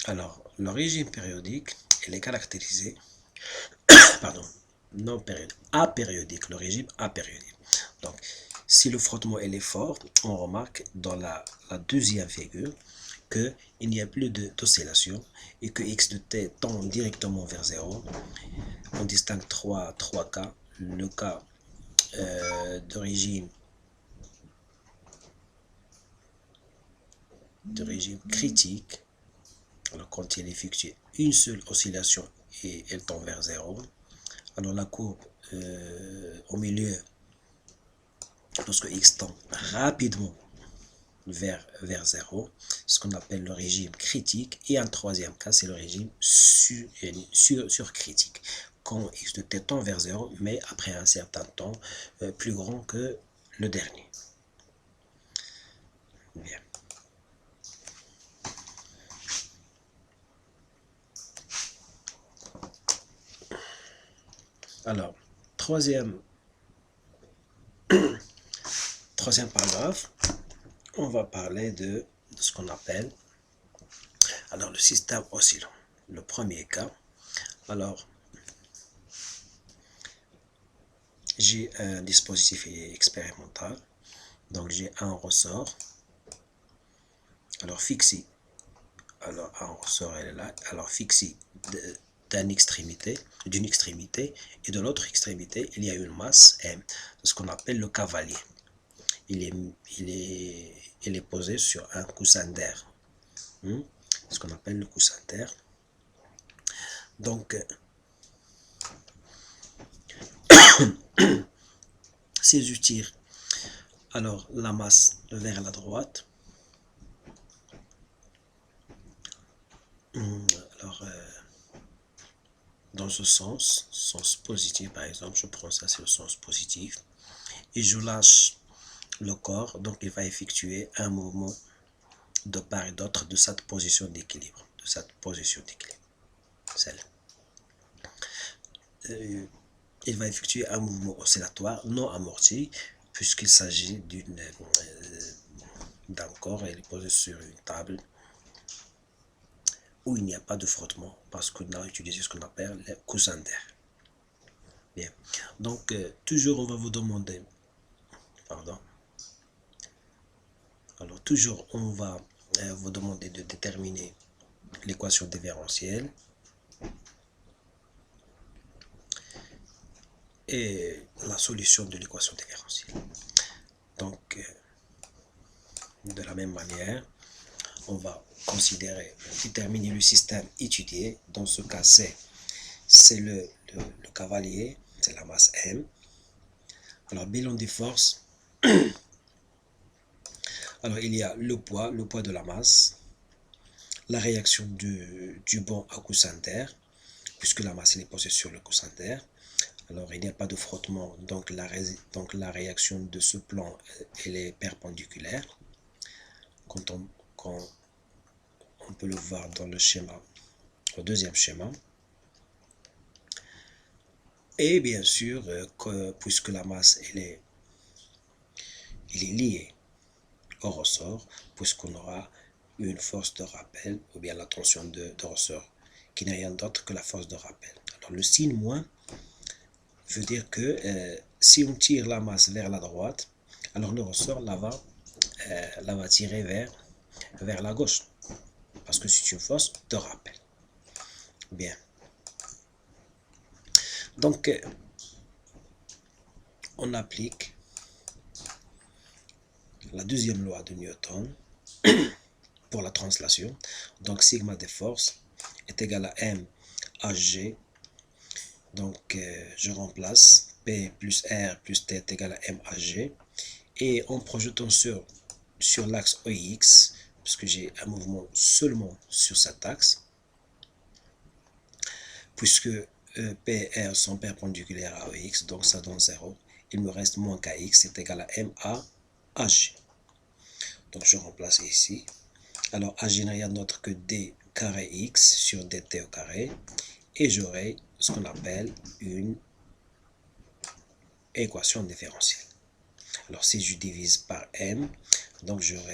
Alors, le régime périodique, il est caractérisé, pardon, non périodique, apériodique, le régime apériodique. Donc, si le frottement est fort, on remarque dans la deuxième figure qu'il n'y a plus d'oscillation et que x de t tend directement vers 0. On distingue trois cas. Le cas de régime critique, alors quand il effectue une seule oscillation et elle tend vers 0. Alors la courbe au milieu, lorsque x tend rapidement vers 0, ce qu'on appelle le régime critique. Et un troisième cas, c'est le régime surcritique, quand x de t tend vers 0, mais après un certain temps plus grand que le dernier. Bien. Alors, troisième paragraphe, on va parler de ce qu'on appelle alors le système oscillant. Le premier cas, alors j'ai un dispositif expérimental, donc j'ai un ressort, alors fixé, alors un ressort elle est là, alors fixé d'une extrémité, et de l'autre extrémité il y a une masse M, ce qu'on appelle le cavalier. Il est posé sur un coussin d'air, ce qu'on appelle le coussin d'air. Donc si je tire alors la masse vers la droite, alors dans ce sens positif par exemple, je prends ça, c'est le sens positif, et je lâche le corps, donc il va effectuer un mouvement de part et d'autre de cette position d'équilibre, celle. Il va effectuer un mouvement oscillatoire non amorti, puisqu'il s'agit d'un corps, il est posé sur une table où il n'y a pas de frottement, parce qu'on a utilisé ce qu'on appelle les coussins d'air. Bien, donc toujours on va vous demander, alors toujours on va vous demander de déterminer l'équation différentielle et la solution de l'équation différentielle. Donc de la même manière, on va déterminer le système étudié. Dans ce cas, c'est le cavalier, c'est la masse M. Alors, bilan des forces. Alors, il y a le poids de la masse, la réaction du banc à coussin d'air, puisque la masse est posée sur le coussin d'air. Alors, il n'y a pas de frottement, donc la réaction de ce plan, elle est perpendiculaire. Quand on peut le voir dans le schéma, le deuxième schéma. Et bien sûr, puisque la masse elle est liée au ressort, puisqu'on aura une force de rappel, ou bien la tension de ressort, qui n'est rien d'autre que la force de rappel. Alors le signe moins veut dire que si on tire la masse vers la droite, alors le ressort la va tirer vers la gauche, parce que c'est une force de rappel. Bien. Donc, on applique la deuxième loi de Newton pour la translation. Donc, sigma des forces est égal à M Hg. Donc, je remplace P plus R plus T est égal à M Hg. Et en projetant sur l'axe OX, puisque j'ai un mouvement seulement sur cet axe, puisque P et R sont perpendiculaires à OX, donc ça donne 0. Il me reste moins KX, c'est égal à MA Hg. Donc je remplace ici. Alors Hg n'est rien d'autre que D carré X sur dt au carré. Et j'aurai ce qu'on appelle une équation différentielle. Alors si je divise par M, donc j'aurai